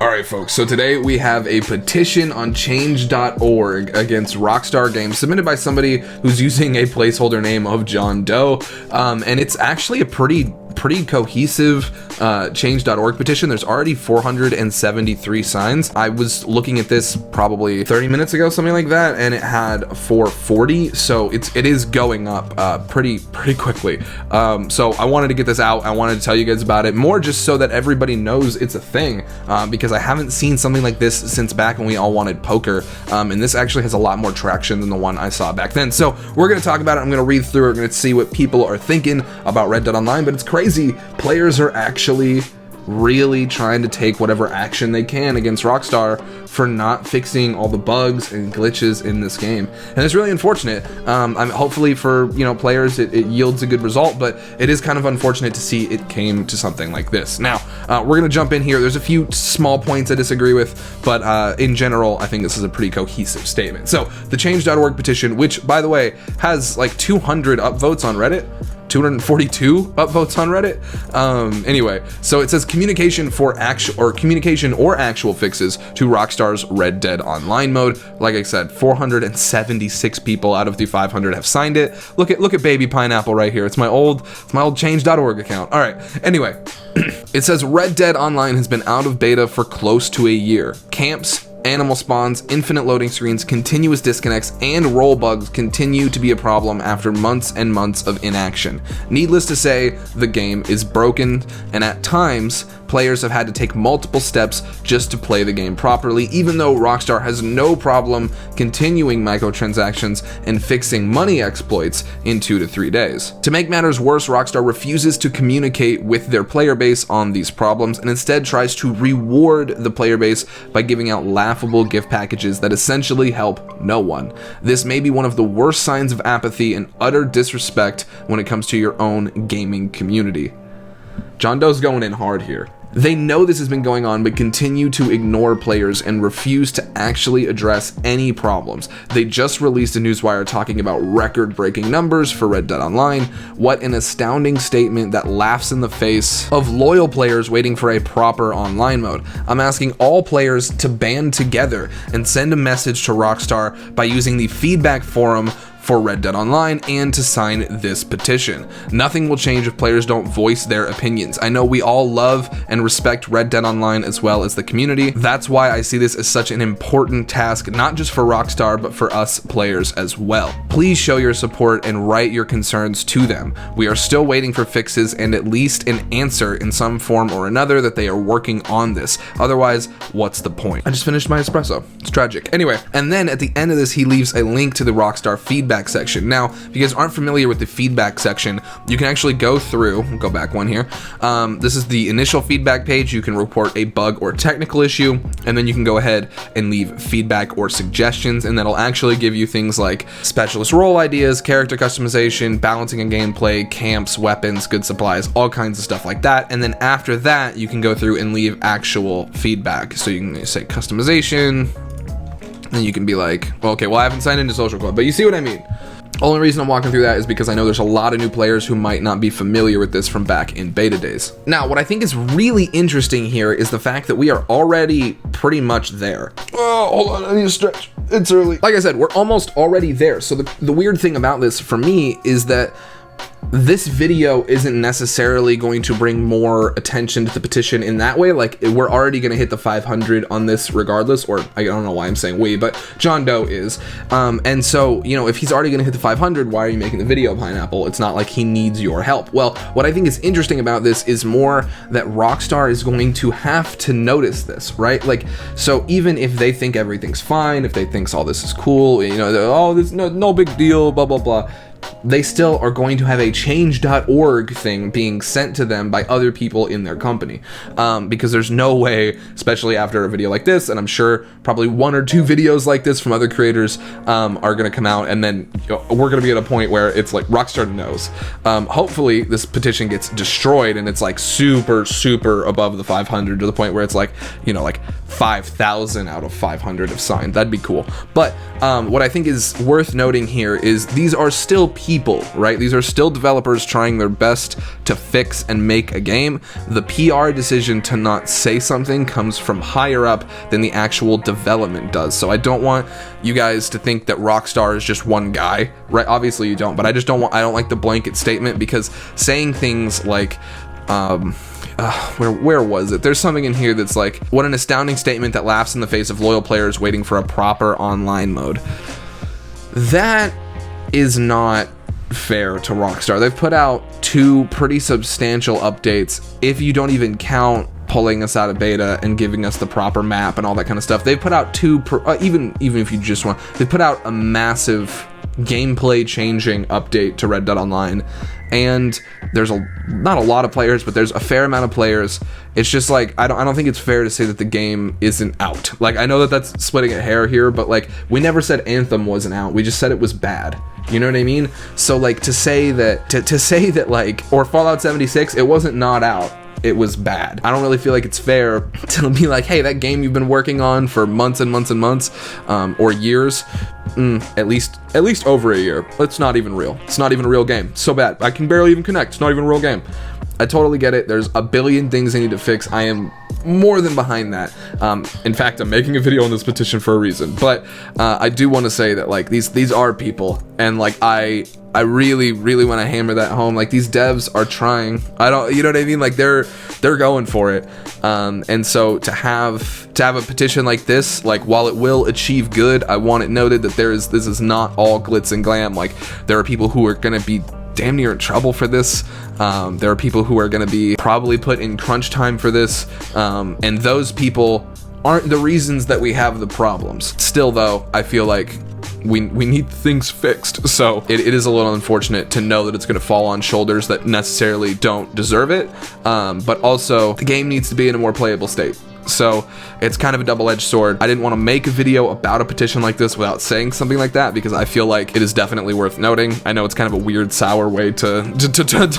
Alright folks, so today we have a petition on change.org against Rockstar Games submitted by somebody who's using a placeholder name of John Doe, and it's actually a pretty cohesive change.org petition. There's already 473 signs. I was looking at this probably 30 minutes ago, something like that, and it had 440, so it is going up pretty quickly. So I wanted to get this out. I wanted to tell you guys about it more just so that everybody knows it's a thing, because I haven't seen something like this since back when we all wanted poker, and this actually has a lot more traction than the one I saw back then. So we're going to talk about it. I'm going to read through it. We're going to see what people are thinking about Red Dead Online, but it's crazy. Players are actually really trying to take whatever action they can against Rockstar for not fixing all the bugs and glitches in this game, and it's really unfortunate. Hopefully for players it yields a good result, but it is kind of unfortunate to see it came to something like this. Now we're gonna jump in here. There's a few small points I disagree with, but in general I think this is a pretty cohesive statement. So the change.org petition, which by the way has like 200 upvotes on Reddit, 242 upvotes on Reddit. Anyway, so it says communication or actual fixes to Rockstar's Red Dead Online mode. Like I said, 476 people out of the 500 have signed it. Look at baby pineapple right here. It's my old change.org account. All right. Anyway, it says Red Dead Online has been out of beta for close to a year. Camps, animal spawns, infinite loading screens, continuous disconnects, and roll bugs continue to be a problem after months and months of inaction. Needless to say, the game is broken, and at times, players have had to take multiple steps just to play the game properly, even though Rockstar has no problem continuing microtransactions and fixing money exploits in 2 to 3 days. To make matters worse, Rockstar refuses to communicate with their player base on these problems and instead tries to reward the player base by giving out laughable gift packages that essentially help no one. This may be one of the worst signs of apathy and utter disrespect when it comes to your own gaming community. John Doe's going in hard here. They know this has been going on, but continue to ignore players and refuse to actually address any problems. They just released a newswire talking about record-breaking numbers for Red Dead Online. What an astounding statement that laughs in the face of loyal players waiting for a proper online mode. I'm asking all players to band together and send a message to Rockstar by using the feedback forum for Red Dead Online and to sign this petition. Nothing will change if players don't voice their opinions. I know we all love and respect Red Dead Online as well as the community. That's why I see this as such an important task, not just for Rockstar, but for us players as well. Please show your support and write your concerns to them. We are still waiting for fixes and at least an answer in some form or another that they are working on this. Otherwise, what's the point? I just finished my espresso. It's tragic. Anyway, and then at the end of this, he leaves a link to the Rockstar feedback section. Now, if you guys aren't familiar with the feedback section, you can actually go back one here. This is the initial feedback page. You can report a bug or technical issue, and then you can go ahead and leave feedback or suggestions, and that'll actually give you things like specialist role ideas, character customization, balancing and gameplay, camps, weapons, good supplies, all kinds of stuff like that. And then after that, you can go through and leave actual feedback. So you can say customization, and you can be like, okay, well, I haven't signed into Social Club, but you see what I mean. Only reason I'm walking through that is because I know there's a lot of new players who might not be familiar with this from back in beta days. Now, what I think is really interesting here is the fact that we are already pretty much there. Oh, hold on, I need to stretch. It's early. Like I said, we're almost already there. So the weird thing about this for me is that this video isn't necessarily going to bring more attention to the petition in that way. Like, we're already going to hit the 500 on this regardless, or I don't know why I'm saying we, but John Doe is. And so, if he's already going to hit the 500, why are you making the video, Pineapple? It's not like he needs your help. Well, what I think is interesting about this is more that Rockstar is going to have to notice this, right? Like, so even if they think everything's fine, if they think all this is cool, oh, this no big deal, blah, blah, blah, they still are going to have a change.org thing being sent to them by other people in their company, because there's no way, especially after a video like this, and I'm sure probably 1 or 2 videos like this from other creators are going to come out, and then we're going to be at a point where it's like Rockstar knows. Hopefully this petition gets destroyed and it's like super above the 500 to the point where it's like, like 5,000 out of 500 have signed. That'd be cool. But what I think is worth noting here is these are still people, right? These are still developers trying their best to fix and make a game. The PR decision to not say something comes from higher up than the actual development does. So I don't want you guys to think that Rockstar is just one guy, right? Obviously you don't, but I don't like the blanket statement, because saying things like, where was it? There's something in here that's like, what an astounding statement that laughs in the face of loyal players waiting for a proper online mode. That is not fair to Rockstar. They've put out 2 pretty substantial updates, if you don't even count pulling us out of beta and giving us the proper map and all that kind of stuff. They've put out even if you just want, they put out a massive gameplay changing update to Red Dead Online, and there's not a lot of players, but there's a fair amount of players. It's just like, I don't think it's fair to say that the game isn't out. Like, I know that that's splitting a hair here, but like, we never said Anthem wasn't out, we just said it was bad. You know what I mean? So like, to say that like, or Fallout 76, it wasn't not out, it was bad. I don't really feel like it's fair to be like, hey, that game you've been working on for months and months and months, or years, at least over a year, it's not even real. It's not even a real game. So bad. I can barely even connect. It's not even a real game. I totally get it. There's a billion things they need to fix. I am more than behind that. In fact, I'm making a video on this petition for a reason. But I do want to say that like these are people, and like I really want to hammer that home. Like, these devs are trying. You know what I mean? Like, they're going for it. And so to have a petition like this, like, while it will achieve good, I want it noted that this is not all glitz and glam. Like, there are people who are gonna be damn near in trouble for this. There are people who are going to be probably put in crunch time for this, and those people aren't the reasons that we have the problems. Still though, I feel like we need things fixed. So it is a little unfortunate to know that it's going to fall on shoulders that necessarily don't deserve it, but also the game needs to be in a more playable state. So it's kind of a double-edged sword. I didn't want to make a video about a petition like this without saying something like that, because I feel like it is definitely worth noting. I know it's kind of a weird, sour way to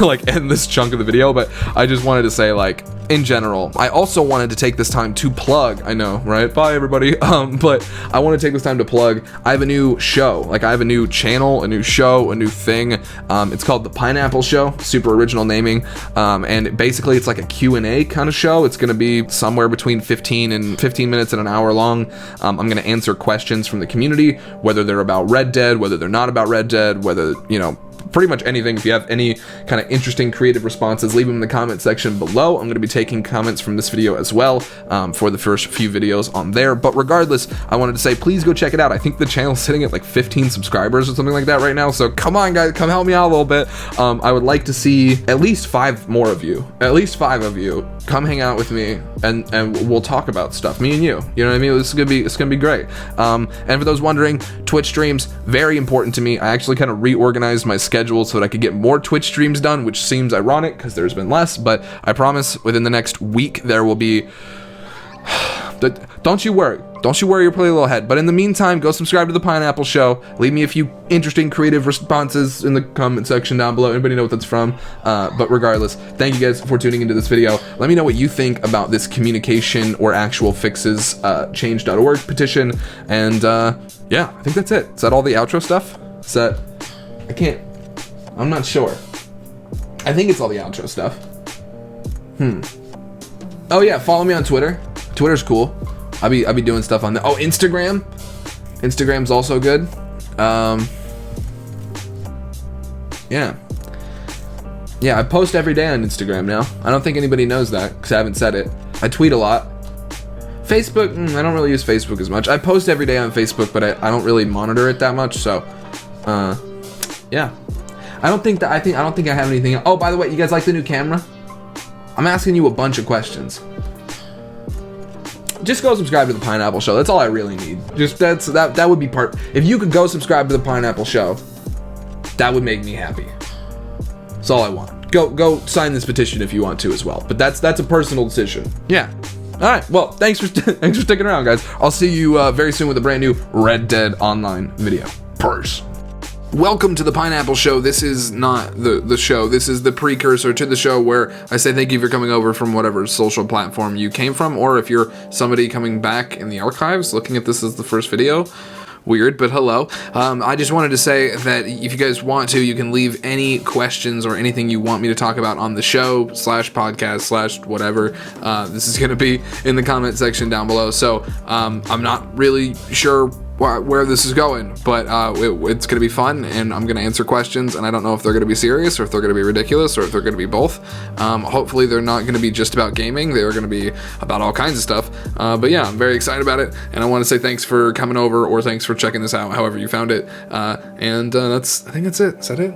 like end this chunk of the video, but I just wanted to say, like, in general, I also wanted to take this time to plug, I know, right? Bye everybody. But I want to take this time to plug, I have a new show. Like, I have a new channel, a new show, a new thing. It's called The Pineapple Show, super original naming. And basically it's like a Q&A kind of show. It's going to be somewhere between 15 minutes and an hour long. I'm going to answer questions from the community, whether they're about Red Dead, whether they're not about Red Dead, whether, you know, pretty much anything. If you have any kind of interesting creative responses, leave them in the comment section below. I'm going to be taking comments from this video as well, for the first few videos on there. But regardless, I wanted to say, please go check it out. I think the channel's sitting at like 15 subscribers or something like that right now. So come on guys, come help me out a little bit. I would like to see at least 5 more of you, at least 5 of you, come hang out with me, and we'll talk about stuff, me and you. You know what I mean? It's gonna be great. And for those wondering, Twitch streams, very important to me. I actually kind of reorganized my schedule so that I could get more Twitch streams done, which seems ironic because there's been less, but I promise within the next week there will be. Don't you worry your pretty little head. But in the meantime, go subscribe to The Pineapple Show. Leave me a few interesting creative responses in the comment section down below. Anybody know what that's from? But regardless, thank you guys for tuning into this video. Let me know what you think about this communication or actual fixes change.org petition. And yeah, I think that's it. Is that all the outro stuff? Is that... I'm not sure. I think it's all the outro stuff. Oh yeah, follow me on Twitter. Twitter's cool. I'll be doing stuff on there. Oh, Instagram. Instagram's also good. Yeah, I post every day on Instagram now. I don't think anybody knows that because I haven't said it. I tweet a lot. Facebook, I don't really use Facebook as much. I post every day on Facebook, but I don't really monitor it that much. So, yeah. I don't think I have anything. Oh, by the way, you guys like the new camera? I'm asking you a bunch of questions. Just go subscribe to The Pineapple Show. That's all I really need. Just that would be part. If you could go subscribe to The Pineapple Show, that would make me happy. That's all I want. Go sign this petition if you want to as well. But that's a personal decision. Yeah. All right. Well, thanks for sticking around, guys. I'll see you very soon with a brand new Red Dead Online video. Peace. Welcome to The Pineapple Show. This is not the show. This is the precursor to the show where I say thank you for coming over from whatever social platform you came from, or if you're somebody coming back in the archives looking at this as the first video, weird, but hello. I just wanted to say that if you guys want to, you can leave any questions or anything you want me to talk about on the show /podcast/ whatever. This is going to be in the comment section down below. So I'm not really sure where this is going, but it's going to be fun, and I'm going to answer questions, and I don't know if they're going to be serious or if they're going to be ridiculous or if they're going to be both. Hopefully they're not going to be just about gaming. They're going to be about all kinds of stuff. But yeah, I'm very excited about it, and I want to say thanks for coming over, or thanks for checking this out, however you found it. I think that's it. Is that it?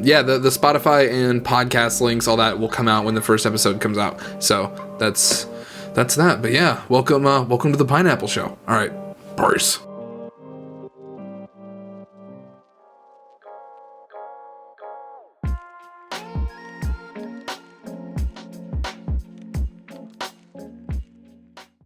Yeah, the Spotify and podcast links, all that will come out when the first episode comes out. So that's that. But yeah, welcome to the Pineapple Show. All right. Peace.